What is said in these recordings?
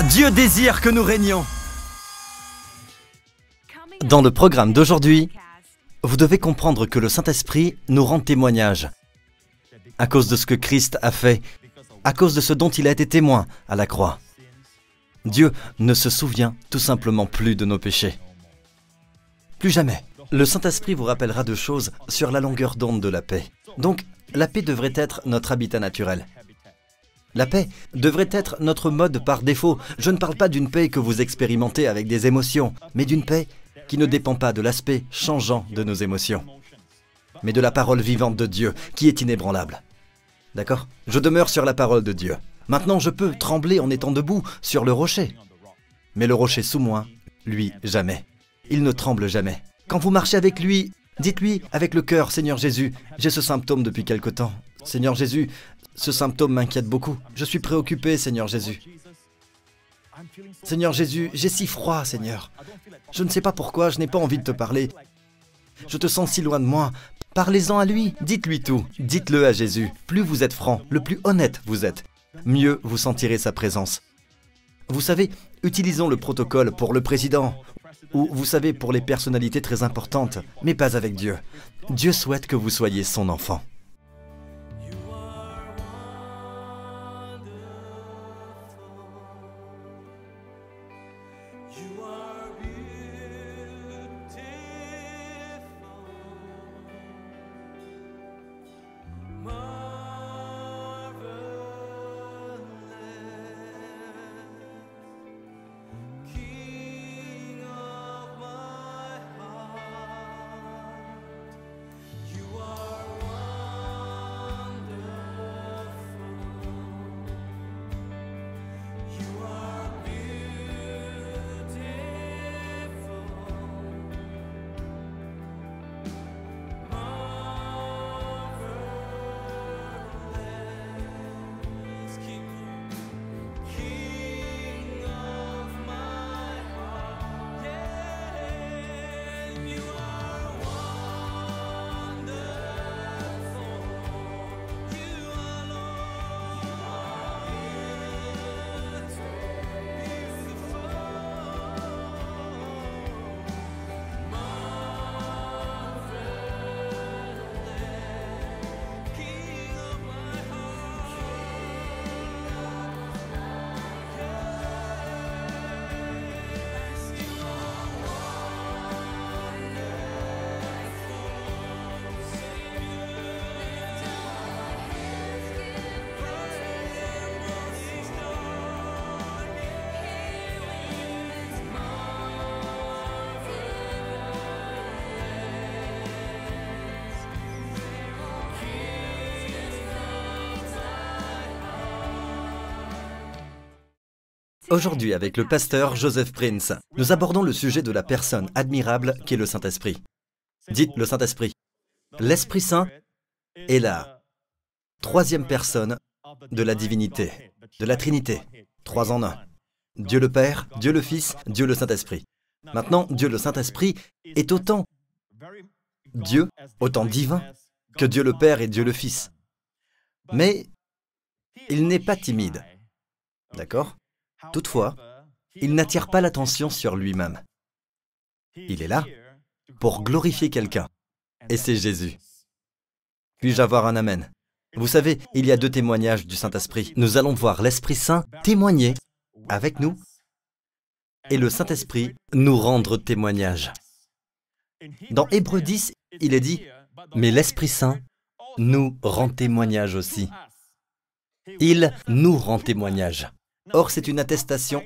Dieu désire que nous régnions. Dans le programme d'aujourd'hui, vous devez comprendre que le Saint-Esprit nous rend témoignage à cause de ce que Christ a fait, à cause de ce dont il a été témoin à la croix. Dieu ne se souvient tout simplement plus de nos péchés. Plus jamais. Le Saint-Esprit vous rappellera de choses sur la longueur d'onde de la paix. Donc, la paix devrait être notre habitat naturel. La paix devrait être notre mode par défaut. Je ne parle pas d'une paix que vous expérimentez avec des émotions, mais d'une paix qui ne dépend pas de l'aspect changeant de nos émotions, mais de la parole vivante de Dieu, qui est inébranlable. D'accord? Je demeure sur la parole de Dieu. Maintenant, je peux trembler en étant debout sur le rocher. Mais le rocher sous moi, lui, jamais. Il ne tremble jamais. Quand vous marchez avec lui, dites-lui avec le cœur, « Seigneur Jésus, j'ai ce symptôme depuis quelque temps. Seigneur Jésus, ce symptôme m'inquiète beaucoup. Je suis préoccupé, Seigneur Jésus. Seigneur Jésus, j'ai si froid, Seigneur. Je ne sais pas pourquoi, je n'ai pas envie de te parler. Je te sens si loin de moi. Parlez-en à lui, dites-lui tout. Dites-le à Jésus. Plus vous êtes franc, le plus honnête vous êtes, mieux vous sentirez sa présence. Vous savez, utilisons le protocole pour le président, ou vous savez, pour les personnalités très importantes, mais pas avec Dieu. Dieu souhaite que vous soyez son enfant. Aujourd'hui, avec le pasteur Joseph Prince, nous abordons le sujet de la personne admirable qu'est le Saint-Esprit. Dites le Saint-Esprit. L'Esprit Saint est la troisième personne de la divinité, de la Trinité, 3 en 1. Dieu le Père, Dieu le Fils, Dieu le Saint-Esprit. Maintenant, Dieu le Saint-Esprit est autant Dieu, autant divin, que Dieu le Père et Dieu le Fils. Mais il n'est pas timide. D'accord ? Toutefois, il n'attire pas l'attention sur lui-même. Il est là pour glorifier quelqu'un, et c'est Jésus. Puis-je avoir un amen? Vous savez, il y a 2 témoignages du Saint-Esprit. Nous allons voir l'Esprit Saint témoigner avec nous, et le Saint-Esprit nous rendre témoignage. Dans Hébreux 10, il est dit, « Mais l'Esprit Saint nous rend témoignage aussi. » Il nous rend témoignage. Or, c'est une attestation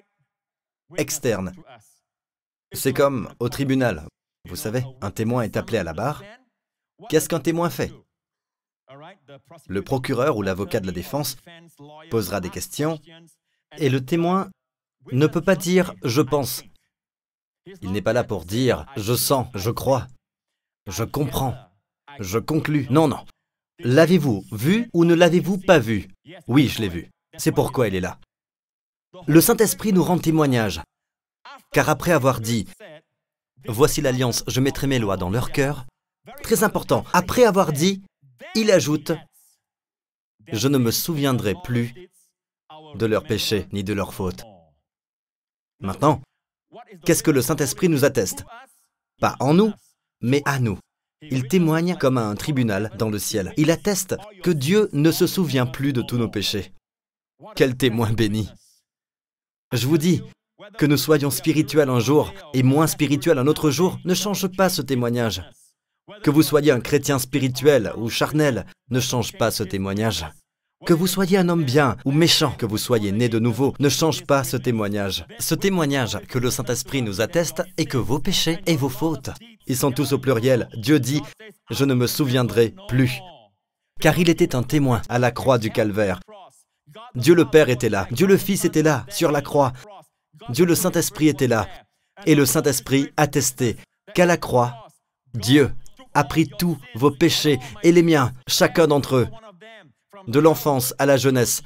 externe. C'est comme au tribunal. Vous savez, un témoin est appelé à la barre. Qu'est-ce qu'un témoin fait? Le procureur ou l'avocat de la défense posera des questions et le témoin ne peut pas dire « je pense ». Il n'est pas là pour dire « je sens, je crois, je comprends, je conclus ». Non, non. L'avez-vous vu ou ne l'avez-vous pas vu? Oui, je l'ai vu. C'est pourquoi il est là. Le Saint-Esprit nous rend témoignage, car après avoir dit « Voici l'alliance, je mettrai mes lois dans leur cœur », très important, après avoir dit, il ajoute « Je ne me souviendrai plus de leurs péchés ni de leurs fautes. » Maintenant, qu'est-ce que le Saint-Esprit nous atteste? Pas en nous, mais à nous. Il témoigne comme à un tribunal dans le ciel. Il atteste que Dieu ne se souvient plus de tous nos péchés. Quel témoin béni! Je vous dis, que nous soyons spirituels un jour et moins spirituels un autre jour ne change pas ce témoignage. Que vous soyez un chrétien spirituel ou charnel ne change pas ce témoignage. Que vous soyez un homme bien ou méchant, que vous soyez né de nouveau, ne change pas ce témoignage. Ce témoignage que le Saint-Esprit nous atteste est que vos péchés et vos fautes, ils sont tous au pluriel. Dieu dit « Je ne me souviendrai plus ». Car il était un témoin à la croix du calvaire. Dieu le Père était là, Dieu le Fils était là, sur la croix. Dieu le Saint-Esprit était là. Et le Saint-Esprit attestait qu'à la croix, Dieu a pris tous vos péchés et les miens, chacun d'entre eux. De l'enfance à la jeunesse,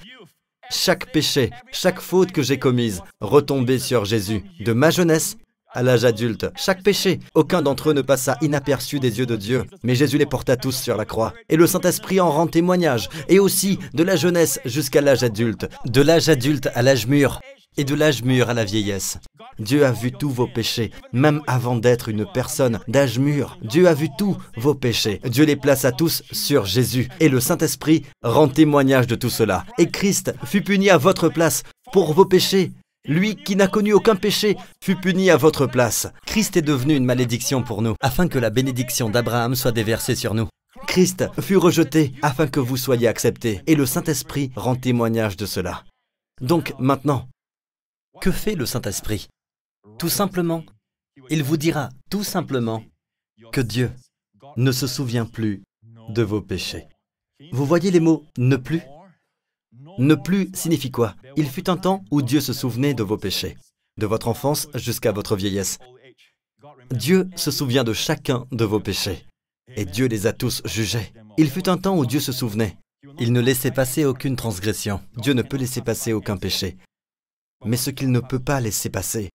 chaque péché, chaque faute que j'ai commise, retombait sur Jésus. De ma jeunesse à l'âge adulte, chaque péché, aucun d'entre eux ne passa inaperçu des yeux de Dieu. Mais Jésus les porta tous sur la croix. Et le Saint-Esprit en rend témoignage. Et aussi de la jeunesse jusqu'à l'âge adulte, de l'âge adulte à l'âge mûr, et de l'âge mûr à la vieillesse. Dieu a vu tous vos péchés, même avant d'être une personne d'âge mûr. Dieu a vu tous vos péchés. Dieu les plaça tous sur Jésus. Et le Saint-Esprit rend témoignage de tout cela. Et Christ fut puni à votre place pour vos péchés. Lui qui n'a connu aucun péché fut puni à votre place. Christ est devenu une malédiction pour nous, afin que la bénédiction d'Abraham soit déversée sur nous. Christ fut rejeté afin que vous soyez acceptés. Et le Saint-Esprit rend témoignage de cela. Donc maintenant, que fait le Saint-Esprit? Tout simplement, il vous dira tout simplement que Dieu ne se souvient plus de vos péchés. Vous voyez les mots « ne plus » ? Ne plus signifie quoi? Il fut un temps où Dieu se souvenait de vos péchés, de votre enfance jusqu'à votre vieillesse. Dieu se souvient de chacun de vos péchés, et Dieu les a tous jugés. Il fut un temps où Dieu se souvenait. Il ne laissait passer aucune transgression. Dieu ne peut laisser passer aucun péché. Mais ce qu'il ne peut pas laisser passer,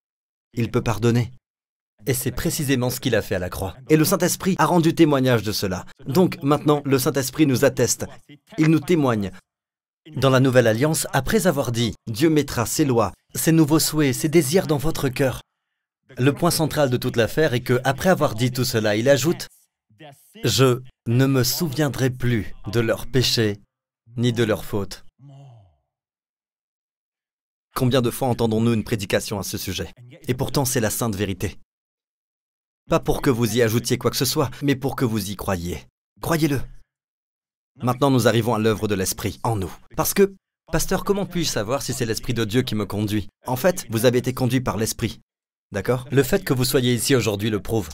il peut pardonner. Et c'est précisément ce qu'il a fait à la croix. Et le Saint-Esprit a rendu témoignage de cela. Donc maintenant, le Saint-Esprit nous atteste. Il nous témoigne. Dans la Nouvelle Alliance, après avoir dit « Dieu mettra ses lois, ses nouveaux souhaits, ses désirs dans votre cœur », le point central de toute l'affaire est que, après avoir dit tout cela, il ajoute « Je ne me souviendrai plus de leurs péchés ni de leurs fautes ». Combien de fois entendons-nous une prédication à ce sujet? Et pourtant, c'est la sainte vérité. Pas pour que vous y ajoutiez quoi que ce soit, mais pour que vous y croyiez. Croyez-le. Maintenant, nous arrivons à l'œuvre de l'Esprit, en nous. Parce que, pasteur, comment puis-je savoir si c'est l'Esprit de Dieu qui me conduit? En fait, vous avez été conduit par l'Esprit. D'accord? Le fait que vous soyez ici aujourd'hui le prouve.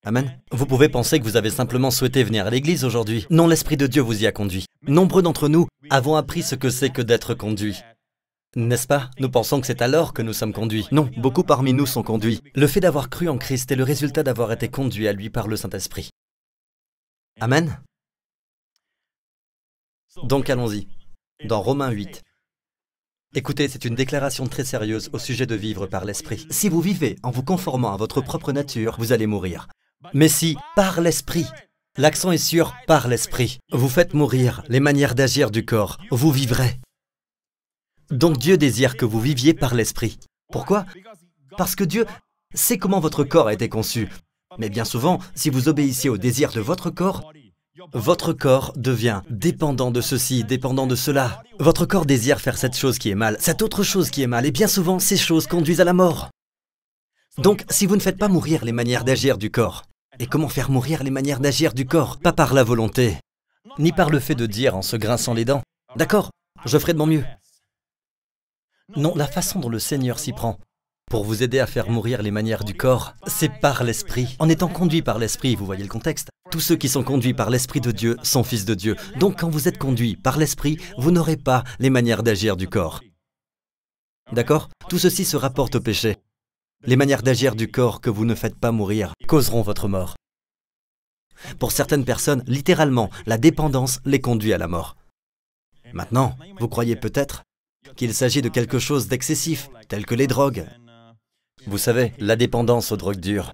Amen. Vous pouvez penser que vous avez simplement souhaité venir à l'église aujourd'hui. Non, l'Esprit de Dieu vous y a conduit. Nombreux d'entre nous avons appris ce que c'est que d'être conduit. N'est-ce pas? Nous pensons que c'est alors que nous sommes conduits. Non, beaucoup parmi nous sont conduits. Le fait d'avoir cru en Christ est le résultat d'avoir été conduit à lui par le Saint-Esprit. Amen. Donc allons-y, dans Romains 8. Écoutez, c'est une déclaration très sérieuse au sujet de vivre par l'Esprit. Si vous vivez en vous conformant à votre propre nature, vous allez mourir. Mais si, par l'Esprit, l'accent est sur « par l'Esprit », vous faites mourir les manières d'agir du corps, vous vivrez. Donc Dieu désire que vous viviez par l'Esprit. Pourquoi? Parce que Dieu sait comment votre corps a été conçu. Mais bien souvent, si vous obéissez aux désirs de votre corps devient dépendant de ceci, dépendant de cela. Votre corps désire faire cette chose qui est mal, cette autre chose qui est mal, et bien souvent, ces choses conduisent à la mort. Donc, si vous ne faites pas mourir les manières d'agir du corps, et comment faire mourir les manières d'agir du corps? Pas par la volonté, ni par le fait de dire en se grinçant les dents, « D'accord, je ferai de mon mieux ». Non, la façon dont le Seigneur s'y prend pour vous aider à faire mourir les manières du corps, c'est par l'Esprit. En étant conduit par l'Esprit, vous voyez le contexte. Tous ceux qui sont conduits par l'Esprit de Dieu sont fils de Dieu. Donc quand vous êtes conduit par l'Esprit, vous n'aurez pas les manières d'agir du corps. D'accord? Tout ceci se rapporte au péché. Les manières d'agir du corps que vous ne faites pas mourir causeront votre mort. Pour certaines personnes, littéralement, la dépendance les conduit à la mort. Maintenant, vous croyez peut-être qu'il s'agit de quelque chose d'excessif, tel que les drogues. Vous savez, la dépendance aux drogues dures.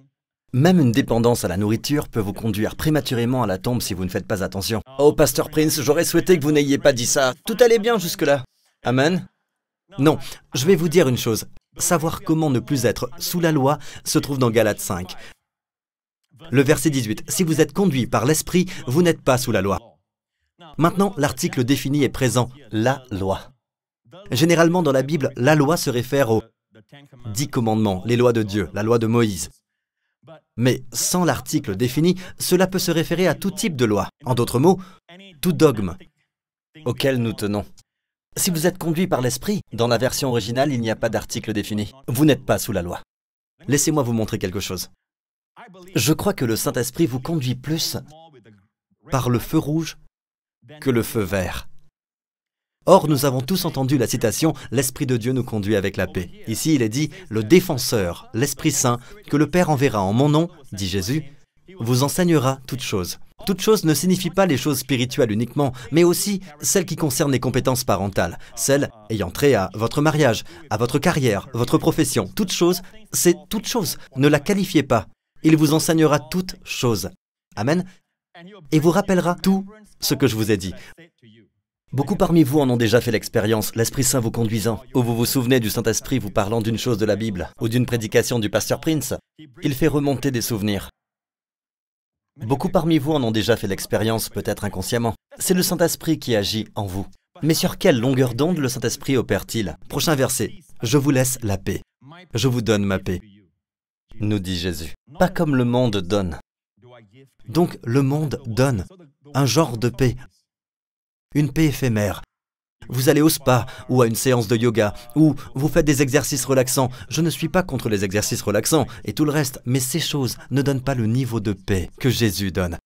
Même une dépendance à la nourriture peut vous conduire prématurément à la tombe si vous ne faites pas attention. Oh, Pasteur Prince, j'aurais souhaité que vous n'ayez pas dit ça. Tout allait bien jusque-là. Amen. Non, je vais vous dire une chose. Savoir comment ne plus être sous la loi se trouve dans Galates 5. Le verset 18, « Si vous êtes conduits par l'Esprit, vous n'êtes pas sous la loi. » Maintenant, l'article défini est présent, la loi. Généralement dans la Bible, la loi se réfère aux 10 commandements, les lois de Dieu, la loi de Moïse. Mais sans l'article défini, cela peut se référer à tout type de loi. En d'autres mots, tout dogme auquel nous tenons. Si vous êtes conduit par l'Esprit, dans la version originale, il n'y a pas d'article défini. Vous n'êtes pas sous la loi. Laissez-moi vous montrer quelque chose. Je crois que le Saint-Esprit vous conduit plus par le feu rouge que le feu vert. Or, nous avons tous entendu la citation « L'Esprit de Dieu nous conduit avec la paix ». Ici, il est dit « Le défenseur, l'Esprit Saint, que le Père enverra en mon nom, dit Jésus, vous enseignera toutes choses. » Toutes choses ne signifie pas les choses spirituelles uniquement, mais aussi celles qui concernent les compétences parentales, celles ayant trait à votre mariage, à votre carrière, votre profession. Toutes choses, c'est toutes choses. Ne la qualifiez pas. Il vous enseignera toutes choses. Amen. Et vous rappellera tout ce que je vous ai dit. Beaucoup parmi vous en ont déjà fait l'expérience, l'Esprit Saint vous conduisant, ou vous vous souvenez du Saint-Esprit vous parlant d'une chose de la Bible, ou d'une prédication du pasteur Prince. Il fait remonter des souvenirs. Beaucoup parmi vous en ont déjà fait l'expérience, peut-être inconsciemment. C'est le Saint-Esprit qui agit en vous. Mais sur quelle longueur d'onde le Saint-Esprit opère-t-il? Prochain verset. « Je vous laisse la paix. Je vous donne ma paix. » nous dit Jésus. Pas comme le monde donne. Donc le monde donne un genre de paix. Une paix éphémère. Vous allez au spa ou à une séance de yoga ou vous faites des exercices relaxants. Je ne suis pas contre les exercices relaxants et tout le reste, mais ces choses ne donnent pas le niveau de paix que Jésus donne.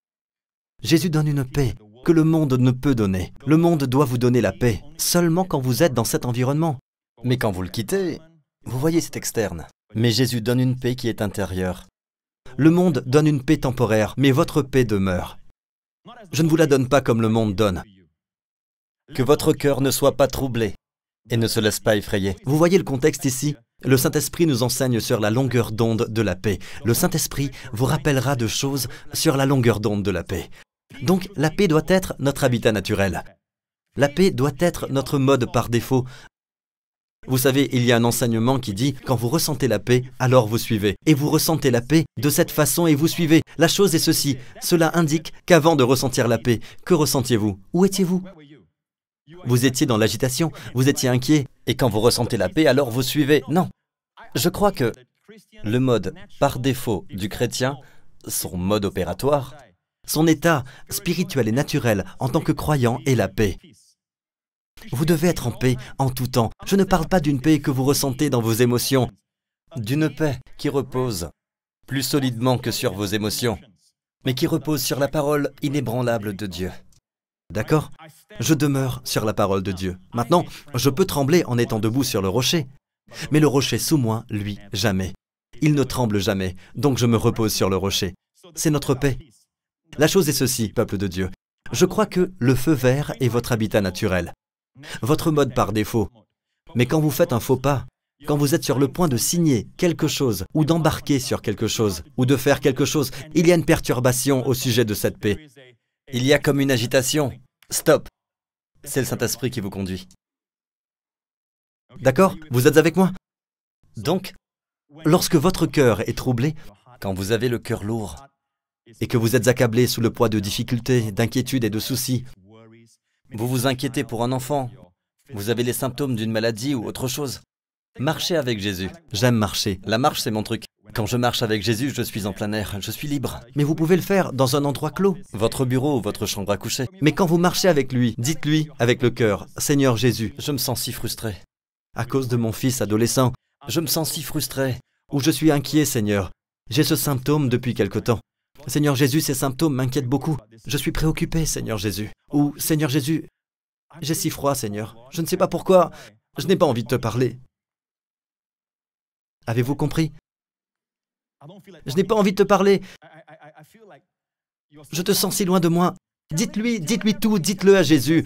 Jésus donne une paix que le monde ne peut donner. Le monde doit vous donner la paix seulement quand vous êtes dans cet environnement. Mais quand vous le quittez, vous voyez, c'est externe. Mais Jésus donne une paix qui est intérieure. Le monde donne une paix temporaire, mais votre paix demeure. Je ne vous la donne pas comme le monde donne. Que votre cœur ne soit pas troublé et ne se laisse pas effrayer. Vous voyez le contexte ici? Le Saint-Esprit nous enseigne sur la longueur d'onde de la paix. Le Saint-Esprit vous rappellera de choses sur la longueur d'onde de la paix. Donc, la paix doit être notre habitat naturel. La paix doit être notre mode par défaut. Vous savez, il y a un enseignement qui dit « Quand vous ressentez la paix, alors vous suivez. Et vous ressentez la paix de cette façon et vous suivez. La chose est ceci. Cela indique qu'avant de ressentir la paix, que ressentiez-vous? Où étiez-vous? Vous étiez dans l'agitation, vous étiez inquiet, et quand vous ressentez la paix, alors vous suivez. Non. Je crois que le mode par défaut du chrétien, son mode opératoire, son état spirituel et naturel en tant que croyant est la paix. Vous devez être en paix en tout temps. Je ne parle pas d'une paix que vous ressentez dans vos émotions, d'une paix qui repose plus solidement que sur vos émotions, mais qui repose sur la parole inébranlable de Dieu. D'accord? Je demeure sur la parole de Dieu. Maintenant, je peux trembler en étant debout sur le rocher. Mais le rocher sous moi, lui, jamais. Il ne tremble jamais, donc je me repose sur le rocher. C'est notre paix. La chose est ceci, peuple de Dieu. Je crois que le feu vert est votre habitat naturel. Votre mode par défaut. Mais quand vous faites un faux pas, quand vous êtes sur le point de signer quelque chose, ou d'embarquer sur quelque chose, ou de faire quelque chose, il y a une perturbation au sujet de cette paix. Il y a comme une agitation. Stop. C'est le Saint-Esprit qui vous conduit. D'accord? Vous êtes avec moi? Donc, lorsque votre cœur est troublé, quand vous avez le cœur lourd, et que vous êtes accablé sous le poids de difficultés, d'inquiétudes et de soucis, vous vous inquiétez pour un enfant, vous avez les symptômes d'une maladie ou autre chose, marchez avec Jésus. J'aime marcher. La marche, c'est mon truc. Quand je marche avec Jésus, je suis en plein air, je suis libre. Mais vous pouvez le faire dans un endroit clos, votre bureau ou votre chambre à coucher. Mais quand vous marchez avec lui, dites-lui avec le cœur, « Seigneur Jésus, je me sens si frustré. À cause de mon fils adolescent, je me sens si frustré. Ou je suis inquiet, Seigneur. J'ai ce symptôme depuis quelque temps. Seigneur Jésus, ces symptômes m'inquiètent beaucoup. Je suis préoccupé, Seigneur Jésus. » Ou « Seigneur Jésus, j'ai si froid, Seigneur. Je ne sais pas pourquoi. Je n'ai pas envie de te parler. » Avez-vous compris? Je n'ai pas envie de te parler. Je te sens si loin de moi. Dites-lui tout, dites-le à Jésus.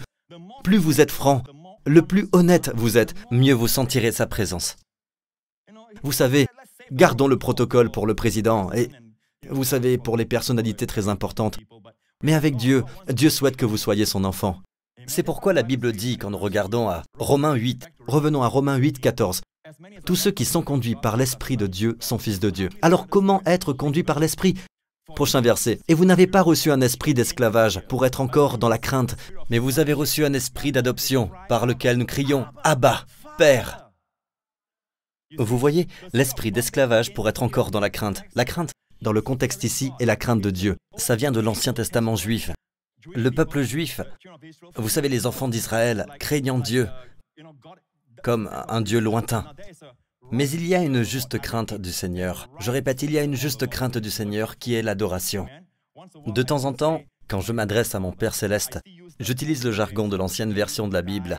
Plus vous êtes franc, le plus honnête vous êtes, mieux vous sentirez sa présence. Vous savez, gardons le protocole pour le président et, vous savez, pour les personnalités très importantes. Mais avec Dieu, Dieu souhaite que vous soyez son enfant. C'est pourquoi la Bible dit, quand nous regardons à Romains 8, revenons à Romains 8, 14, Tous ceux qui sont conduits par l'Esprit de Dieu sont fils de Dieu. Alors comment être conduit par l'Esprit? Prochain verset. Et vous n'avez pas reçu un esprit d'esclavage pour être encore dans la crainte, mais vous avez reçu un esprit d'adoption par lequel nous crions « Abba, Père ». Vous voyez, l'esprit d'esclavage pour être encore dans la crainte. La crainte, dans le contexte ici, est la crainte de Dieu. Ça vient de l'Ancien Testament juif. Le peuple juif, vous savez, les enfants d'Israël, craignant Dieu comme un Dieu lointain. Mais il y a une juste crainte du Seigneur. Je répète, il y a une juste crainte du Seigneur qui est l'adoration. De temps en temps, quand je m'adresse à mon Père Céleste, j'utilise le jargon de l'ancienne version de la Bible.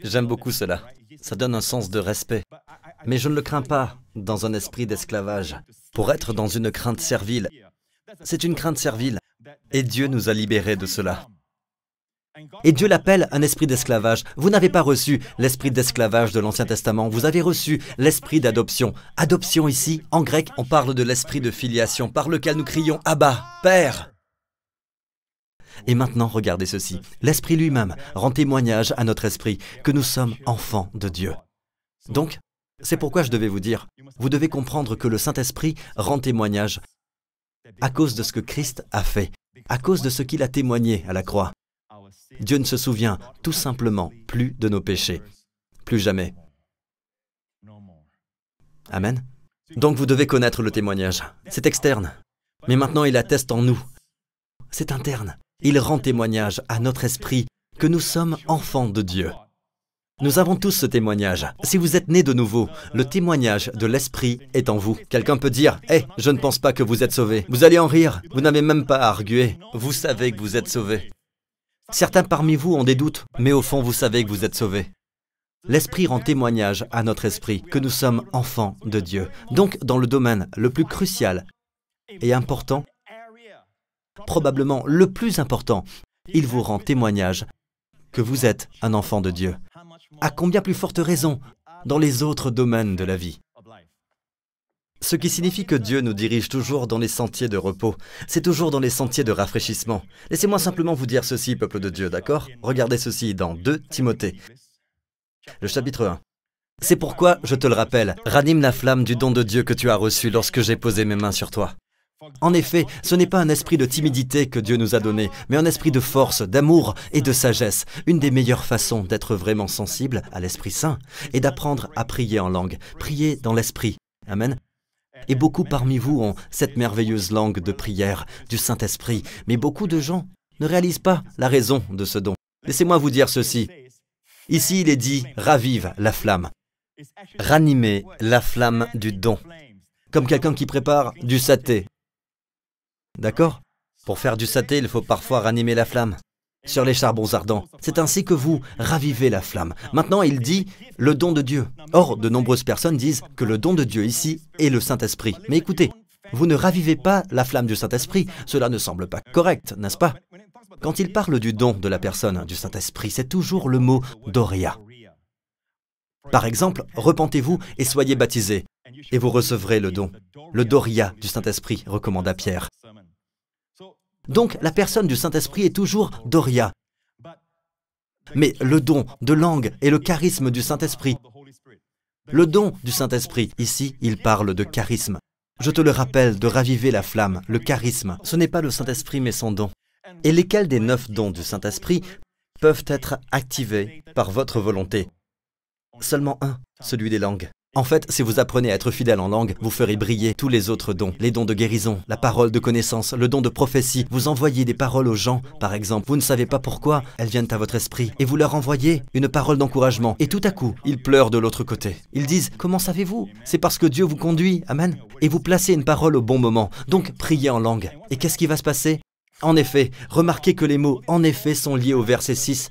J'aime beaucoup cela. Ça donne un sens de respect. Mais je ne le crains pas dans un esprit d'esclavage. Pour être dans une crainte servile, c'est une crainte servile. Et Dieu nous a libérés de cela. Et Dieu l'appelle un esprit d'esclavage. Vous n'avez pas reçu l'esprit d'esclavage de l'Ancien Testament, vous avez reçu l'esprit d'adoption. Adoption ici, en grec, on parle de l'esprit de filiation, par lequel nous crions « Abba, Père ». Et maintenant, regardez ceci. L'Esprit lui-même rend témoignage à notre esprit que nous sommes enfants de Dieu. Donc, c'est pourquoi je devais vous dire, vous devez comprendre que le Saint-Esprit rend témoignage à cause de ce que Christ a fait, à cause de ce qu'il a témoigné à la croix. Dieu ne se souvient tout simplement plus de nos péchés. Plus jamais. Amen. Donc vous devez connaître le témoignage. C'est externe. Mais maintenant il atteste en nous. C'est interne. Il rend témoignage à notre esprit que nous sommes enfants de Dieu. Nous avons tous ce témoignage. Si vous êtes nés de nouveau, le témoignage de l'Esprit est en vous. Quelqu'un peut dire « Hé, je ne pense pas que vous êtes sauvés. » Vous allez en rire. Vous n'avez même pas à arguer. Vous savez que vous êtes sauvés. Certains parmi vous ont des doutes, mais au fond, vous savez que vous êtes sauvés. L'Esprit rend témoignage à notre esprit que nous sommes enfants de Dieu. Donc, dans le domaine le plus crucial et important, probablement le plus important, il vous rend témoignage que vous êtes un enfant de Dieu. À combien plus forte raison dans les autres domaines de la vie? Ce qui signifie que Dieu nous dirige toujours dans les sentiers de repos. C'est toujours dans les sentiers de rafraîchissement. Laissez-moi simplement vous dire ceci, peuple de Dieu, d'accord? Regardez ceci dans 2 Timothée, le chapitre 1. C'est pourquoi, je te le rappelle, ranime la flamme du don de Dieu que tu as reçu lorsque j'ai posé mes mains sur toi. En effet, ce n'est pas un esprit de timidité que Dieu nous a donné, mais un esprit de force, d'amour et de sagesse. Une des meilleures façons d'être vraiment sensible à l'Esprit Saint est d'apprendre à prier en langue, prier dans l'Esprit. Amen. Et beaucoup parmi vous ont cette merveilleuse langue de prière du Saint-Esprit, mais beaucoup de gens ne réalisent pas la raison de ce don. Laissez-moi vous dire ceci. Ici, il est dit « ravive la flamme ». Ranimer la flamme du don, comme quelqu'un qui prépare du saté. D'accord? Pour faire du saté, il faut parfois ranimer la flamme sur les charbons ardents. C'est ainsi que vous ravivez la flamme. Maintenant, il dit le don de Dieu. Or, de nombreuses personnes disent que le don de Dieu ici est le Saint-Esprit. Mais écoutez, vous ne ravivez pas la flamme du Saint-Esprit. Cela ne semble pas correct, n'est-ce pas? Quand il parle du don de la personne du Saint-Esprit, c'est toujours le mot doria. Par exemple, repentez-vous et soyez baptisés, et vous recevrez le don. Le doria du Saint-Esprit, recommanda Pierre. Donc, la personne du Saint-Esprit est toujours doria. Mais le don de langue est le charisme du Saint-Esprit. Le don du Saint-Esprit, ici, il parle de charisme. Je te le rappelle, de raviver la flamme, le charisme. Ce n'est pas le Saint-Esprit, mais son don. Et lesquels des 9 dons du Saint-Esprit peuvent être activés par votre volonté? Seulement un, celui des langues. En fait, si vous apprenez à être fidèle en langue, vous ferez briller tous les autres dons. Les dons de guérison, la parole de connaissance, le don de prophétie. Vous envoyez des paroles aux gens, par exemple. Vous ne savez pas pourquoi, elles viennent à votre esprit. Et vous leur envoyez une parole d'encouragement. Et tout à coup, ils pleurent de l'autre côté. Ils disent, comment savez-vous? C'est parce que Dieu vous conduit. Amen. Et vous placez une parole au bon moment. Donc, priez en langue. Et qu'est-ce qui va se passer? En effet, remarquez que les mots « en effet » sont liés au verset 6.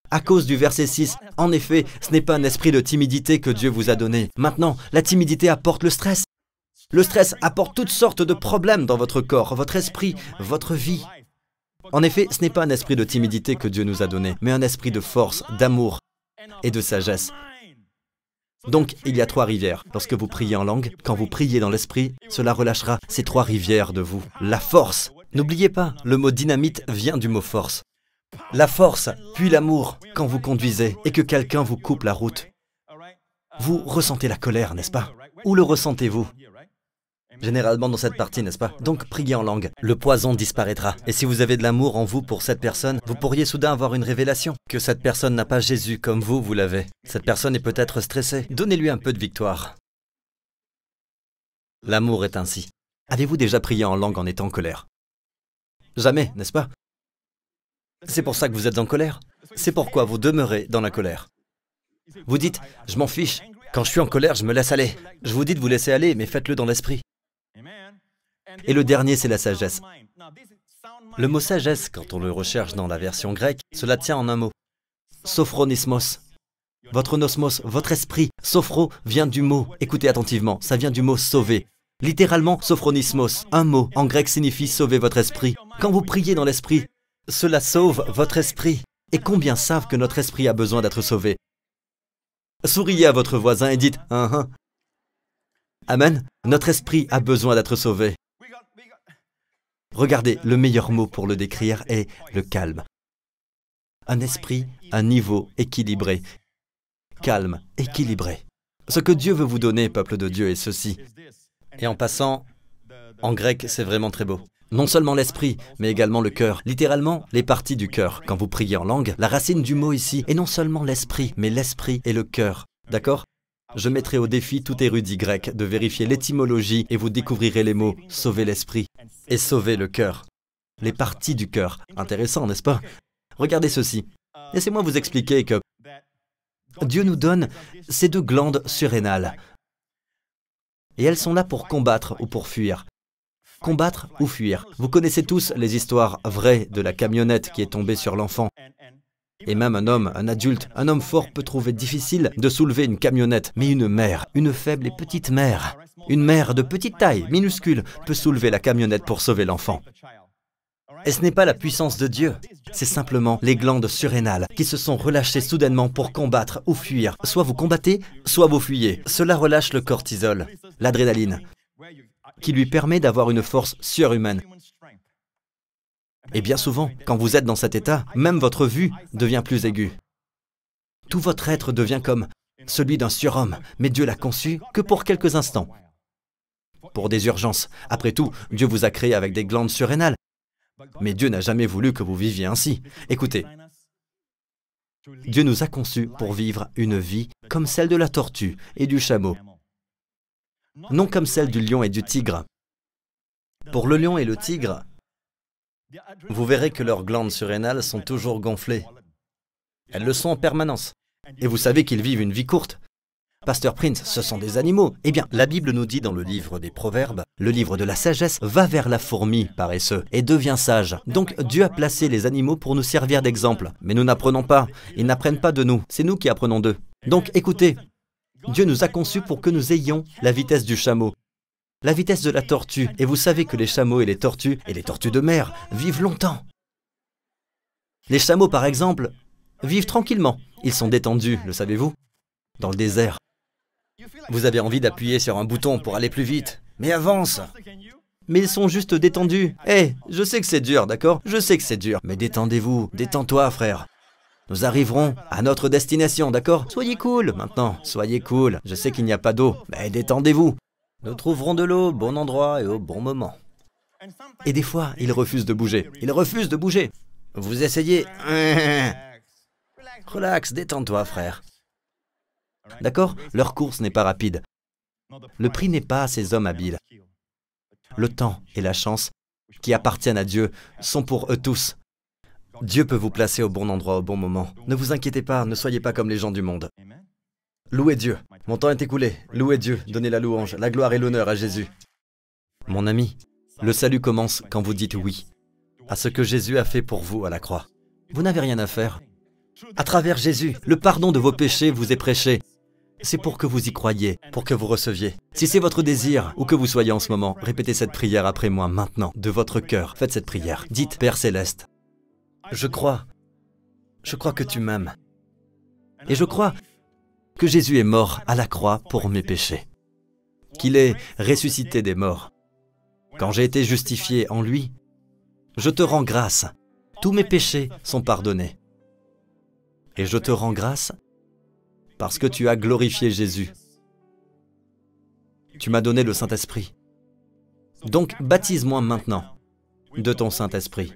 À cause du verset 6, en effet, ce n'est pas un esprit de timidité que Dieu vous a donné. Maintenant, la timidité apporte le stress. Le stress apporte toutes sortes de problèmes dans votre corps, votre esprit, votre vie. En effet, ce n'est pas un esprit de timidité que Dieu nous a donné, mais un esprit de force, d'amour et de sagesse. Donc, il y a 3 rivières. Lorsque vous priez en langue, quand vous priez dans l'esprit, cela relâchera ces 3 rivières de vous. La force. N'oubliez pas, le mot dynamite vient du mot force. La force, puis l'amour, quand vous conduisez et que quelqu'un vous coupe la route. Vous ressentez la colère, n'est-ce pas? Où le ressentez-vous? Généralement dans cette partie, n'est-ce pas? Donc priez en langue, le poison disparaîtra. Et si vous avez de l'amour en vous pour cette personne, vous pourriez soudain avoir une révélation, que cette personne n'a pas Jésus comme vous l'avez. Cette personne est peut-être stressée. Donnez-lui un peu de victoire. L'amour est ainsi. Avez-vous déjà prié en langue en étant en colère? Jamais, n'est-ce pas? C'est pour ça que vous êtes en colère. C'est pourquoi vous demeurez dans la colère. Vous dites, je m'en fiche. Quand je suis en colère, je me laisse aller. Je vous dis de vous laisser aller, mais faites-le dans l'esprit. Et le dernier, c'est la sagesse. Le mot sagesse, quand on le recherche dans la version grecque, cela tient en un mot. Sophronismos. Votre nosmos, votre esprit. Sophro vient du mot, écoutez attentivement, ça vient du mot sauver. Littéralement, sophronismos, un mot, en grec signifie sauver votre esprit. Quand vous priez dans l'esprit, cela sauve votre esprit. Et combien savent que notre esprit a besoin d'être sauvé? Souriez à votre voisin et dites « Amen, notre esprit a besoin d'être sauvé. » Regardez, le meilleur mot pour le décrire est le calme. Un esprit, un niveau équilibré. Calme, équilibré. Ce que Dieu veut vous donner, peuple de Dieu, est ceci. Et en passant, en grec, c'est vraiment très beau. Non seulement l'esprit, mais également le cœur. Littéralement, les parties du cœur. Quand vous priez en langue, la racine du mot ici est non seulement l'esprit, mais l'esprit et le cœur. D'accord? Je mettrai au défi tout érudit grec de vérifier l'étymologie et vous découvrirez les mots « sauver l'esprit » et « sauver le cœur ». Les parties du cœur. Intéressant, n'est-ce pas? Regardez ceci. Laissez-moi vous expliquer que Dieu nous donne ces deux glandes surrénales. Et elles sont là pour combattre ou pour fuir. Combattre ou fuir. Vous connaissez tous les histoires vraies de la camionnette qui est tombée sur l'enfant. Et même un homme, un adulte, un homme fort peut trouver difficile de soulever une camionnette. Mais une mère, une faible et petite mère, une mère de petite taille, minuscule, peut soulever la camionnette pour sauver l'enfant. Et ce n'est pas la puissance de Dieu, c'est simplement les glandes surrénales qui se sont relâchées soudainement pour combattre ou fuir. Soit vous combattez, soit vous fuyez. Cela relâche le cortisol, l'adrénaline, qui lui permet d'avoir une force surhumaine. Et bien souvent, quand vous êtes dans cet état, même votre vue devient plus aiguë. Tout votre être devient comme celui d'un surhomme, mais Dieu l'a conçu que pour quelques instants. Pour des urgences. Après tout, Dieu vous a créé avec des glandes surrénales. Mais Dieu n'a jamais voulu que vous viviez ainsi. Écoutez, Dieu nous a conçus pour vivre une vie comme celle de la tortue et du chameau, non comme celle du lion et du tigre. Pour le lion et le tigre, vous verrez que leurs glandes surrénales sont toujours gonflées. Elles le sont en permanence. Et vous savez qu'ils vivent une vie courte. Pasteur Prince, ce sont des animaux. Eh bien, la Bible nous dit dans le livre des Proverbes, le livre de la sagesse, va vers la fourmi, paresseux, et devient sage. Donc, Dieu a placé les animaux pour nous servir d'exemple. Mais nous n'apprenons pas. Ils n'apprennent pas de nous. C'est nous qui apprenons d'eux. Donc, écoutez, Dieu nous a conçus pour que nous ayons la vitesse du chameau, la vitesse de la tortue. Et vous savez que les chameaux et les tortues de mer, vivent longtemps. Les chameaux, par exemple, vivent tranquillement. Ils sont détendus, le savez-vous? Dans le désert. Vous avez envie d'appuyer sur un bouton pour aller plus vite. Mais avance! Mais ils sont juste détendus. Je sais que c'est dur, d'accord? Je sais que c'est dur. Mais détendez-vous, détends-toi, frère. Nous arriverons à notre destination, d'accord? Soyez cool, maintenant. Soyez cool. Je sais qu'il n'y a pas d'eau, mais détendez-vous. Nous trouverons de l'eau au bon endroit et au bon moment. Et des fois, ils refusent de bouger. Ils refusent de bouger. Vous essayez... Relax, détends-toi, frère. D'accord? Leur course n'est pas rapide. Le prix n'est pas à ces hommes habiles. Le temps et la chance qui appartiennent à Dieu sont pour eux tous. Dieu peut vous placer au bon endroit au bon moment. Ne vous inquiétez pas, ne soyez pas comme les gens du monde. Louez Dieu. Mon temps est écoulé. Louez Dieu, donnez la louange, la gloire et l'honneur à Jésus. Mon ami, le salut commence quand vous dites oui à ce que Jésus a fait pour vous à la croix. Vous n'avez rien à faire. À travers Jésus, le pardon de vos péchés vous est prêché. C'est pour que vous y croyiez, pour que vous receviez. Si c'est votre désir, où que vous soyez en ce moment, répétez cette prière après moi maintenant, de votre cœur. Faites cette prière. Dites, Père Céleste, je crois que tu m'aimes. Et je crois que Jésus est mort à la croix pour mes péchés. Qu'il est ressuscité des morts. Quand j'ai été justifié en lui, je te rends grâce. Tous mes péchés sont pardonnés. Et je te rends grâce parce que tu as glorifié Jésus. Tu m'as donné le Saint-Esprit. Donc, baptise-moi maintenant de ton Saint-Esprit,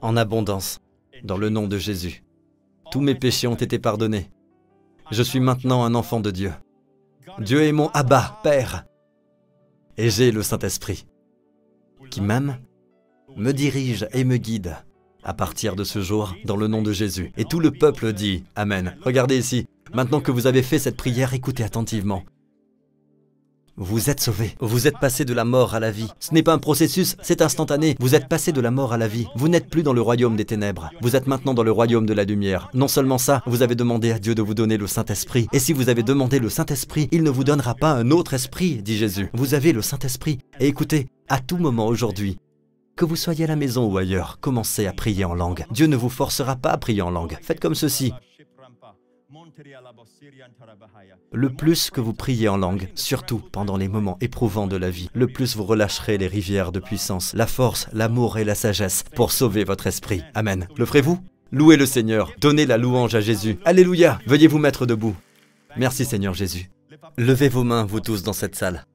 en abondance, dans le nom de Jésus. Tous mes péchés ont été pardonnés. Je suis maintenant un enfant de Dieu. Dieu est mon Abba, Père. Et j'ai le Saint-Esprit, qui m'aime, me dirige et me guide à partir de ce jour, dans le nom de Jésus. Et tout le peuple dit « Amen ». Regardez ici, maintenant que vous avez fait cette prière, écoutez attentivement. Vous êtes sauvés. Vous êtes passé de la mort à la vie. Ce n'est pas un processus, c'est instantané. Vous êtes passé de la mort à la vie. Vous n'êtes plus dans le royaume des ténèbres. Vous êtes maintenant dans le royaume de la lumière. Non seulement ça, vous avez demandé à Dieu de vous donner le Saint-Esprit. Et si vous avez demandé le Saint-Esprit, il ne vous donnera pas un autre esprit, dit Jésus. Vous avez le Saint-Esprit. Et écoutez, à tout moment aujourd'hui, que vous soyez à la maison ou ailleurs, commencez à prier en langue. Dieu ne vous forcera pas à prier en langue. Faites comme ceci. Le plus que vous priez en langue, surtout pendant les moments éprouvants de la vie, le plus vous relâcherez les rivières de puissance, la force, l'amour et la sagesse pour sauver votre esprit. Amen. Le ferez-vous? Louez le Seigneur. Donnez la louange à Jésus. Alléluia. Veuillez vous mettre debout. Merci Seigneur Jésus. Levez vos mains, vous tous, dans cette salle.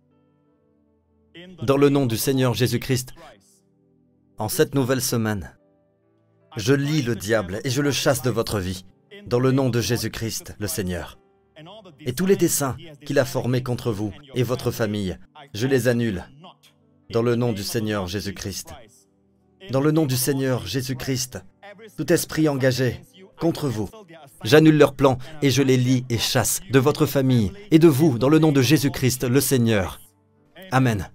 Dans le nom du Seigneur Jésus-Christ, en cette nouvelle semaine, je lie le diable et je le chasse de votre vie. Dans le nom de Jésus-Christ, le Seigneur. Et tous les desseins qu'il a formés contre vous et votre famille, je les annule. Dans le nom du Seigneur Jésus-Christ. Dans le nom du Seigneur Jésus-Christ, tout esprit engagé contre vous, j'annule leurs plans et je les lie et chasse de votre famille et de vous, dans le nom de Jésus-Christ, le Seigneur. Amen.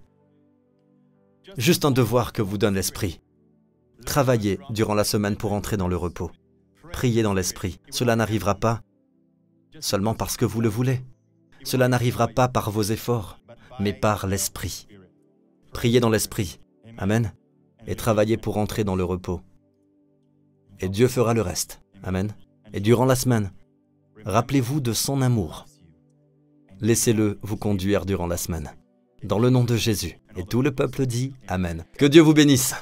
Juste un devoir que vous donne l'Esprit. Travaillez durant la semaine pour entrer dans le repos. Priez dans l'Esprit. Cela n'arrivera pas seulement parce que vous le voulez. Cela n'arrivera pas par vos efforts, mais par l'Esprit. Priez dans l'Esprit. Amen. Et travaillez pour entrer dans le repos. Et Dieu fera le reste. Amen. Et durant la semaine, rappelez-vous de son amour. Laissez-le vous conduire durant la semaine. Dans le nom de Jésus. Et tout le peuple dit Amen. Que Dieu vous bénisse.